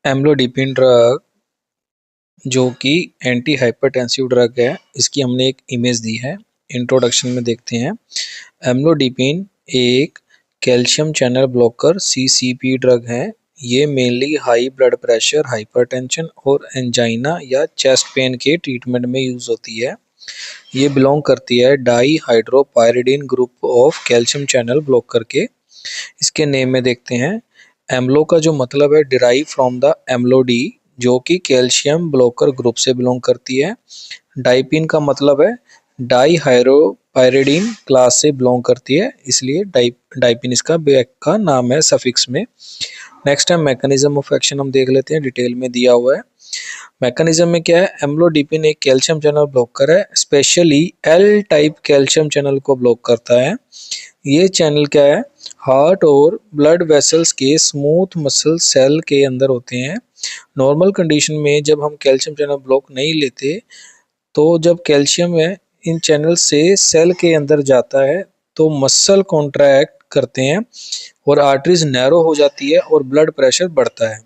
Amlodipine drug जो कि anti hypertensive drug है, इसकी हमने एक इमेज दी है। इंट्रोडक्शन में देखते हैं। एम्लोडिपिन एक calcium channel blocker CCP drug है। ये mainly high blood pressure, hypertension और एंजाइना या चेस्ट पेन के ट्रीटमेंट में यूज़ होती है। ये बिलोंग करती है dihydropyridine group of calcium channel blocker के। इसके नेम में देखते हैं। एम्लो का जो मतलब है डिराइव फ्रॉम द एम्लोडी जो कि कैल्शियम ब्लॉकर ग्रुप से बिलोंग करती है। डाइपिन का मतलब है डाई हाइड्रोपायरिडीन क्लास से बिलोंग करती है, इसलिए डाइपिन इसका बैक का नाम है सफिक्स में। नेक्स्ट है मैकेनिज्म ऑफ एक्शन, हम देख लेते हैं, डिटेल में दिया हुआ है। मैकेनिज्म में क्या है, एम्लोडिपिन एक कैल्शियम चैनल ब्लॉकर है, specially L type calcium channel को ब्लॉक करता है। ये चैनल क्या है, हार्ट और ब्लड वेसल्स के स्मूथ मसल सेल के अंदर होते हैं। नॉर्मल कंडीशन में जब हम कैल्शियम चैनल ब्लॉक नहीं लेते तो जब कैल्शियम है इन चैनल से सेल के अंदर जाता है तो मसल कॉन्ट्रैक्ट करते हैं और आर्टरीज नैरो हो जाती है और ब्लड प्रेशर बढ़ता है।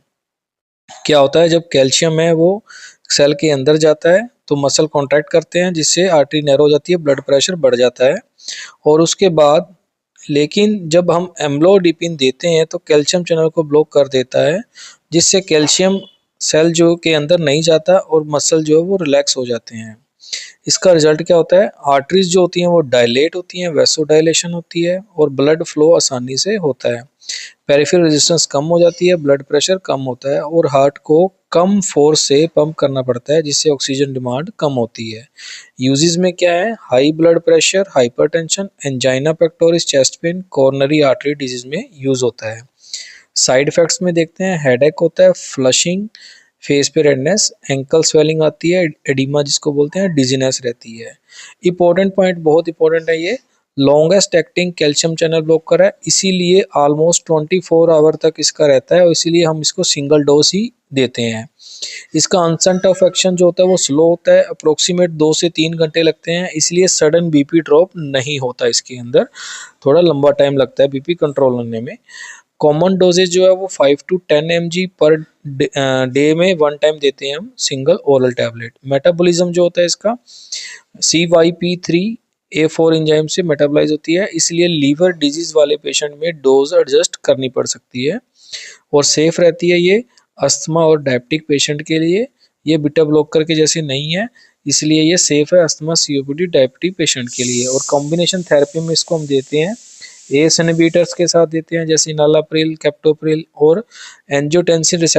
क्या होता है, जब कैल्शियम है वो सेल के अंदर जाता है तो मसल कॉन्ट्रैक्ट करते हैं जिससे आर्टरी नैरो हो जाती है, ब्लड प्रेशर बढ़ जाता है। और उसके बाद लेकिन जब हम एम्लोडिपिन देते हैं तो कैल्शियम चैनल को ब्लॉक कर देता है, जिससे कैल्शियम सेल जो के अंदर नहीं जाता और मसल जो है वो रिलैक्स हो जाते हैं। इसका रिजल्ट क्या होता है, आर्टरीज जो होती हैं वो डायलेट होती हैं, वैसो डायलेशन होती है और ब्लड फ्लो आसानी से होता है। पेरिफेरल रेजिस्टेंस कम हो जाती है, ब्लड प्रेशर कम होता है और हार्ट को कम फोर्स से पंप करना पड़ता है जिससे ऑक्सीजन डिमांड कम होती है। यूजेस में क्या है, high blood pressure, hypertension, angina pectoris, chest pain, coronary artery disease में यूज होता है। साइड इफेक्ट्स में देखते हैं, हेडेक होता है, फ्लशिंग, फेस पे रेडनेस, एंकल स्वेलिंग आती है, एडिमा जिसको बोलते हैं, डिजीनेस रहती है। इंपॉर्टेंट पॉइंट, बहुत इंपॉर्टेंट है ये, longest acting calcium channel blocker है, इसीलिए ऑलमोस्ट 24 आवर तक इसका रहता है और इसीलिए हम इसको सिंगल डोज ही देते हैं। इसका ऑनसेट ऑफ एक्शन जो होता है वो स्लो होता है, अप्रोक्सीमेट 2 से 3 घंटे लगते हैं, इसलिए सडन बीपी ड्रॉप नहीं होता इसके अंदर, थोड़ा लंबा टाइम लगता है बीपी कंट्रोल होने में। कॉमन डोजेज जो है वो 5 to 10 mg पर डे में 1 टाइम देते हैं हम, सिंगल ओरल टैबलेट। मेटाबॉलिज्म जो होता है इसका CYP3A4 एंजाइम से मेटाबोलाइज होती है, इसलिए लीवर डिजीज वाले पेशेंट में डोज एडजस्ट करनी पड़ सकती है और सेफ रहती है ये अस्थमा और डायबिटिक पेशेंट के लिए। ये बीटा ब्लॉकर के जैसे नहीं है, इसलिए ये सेफ है अस्थमा, COPD, डायबिटिक पेशेंट के लिए। और कॉम्बिनेशन थेरेपी में इसको हम देते हैं एस इनहिबिटर्स के साथ देते हैं, जैसे इनालाप्रिल, कैप्टोप्रिल और एंजियोटेंसिन रिसेप्टर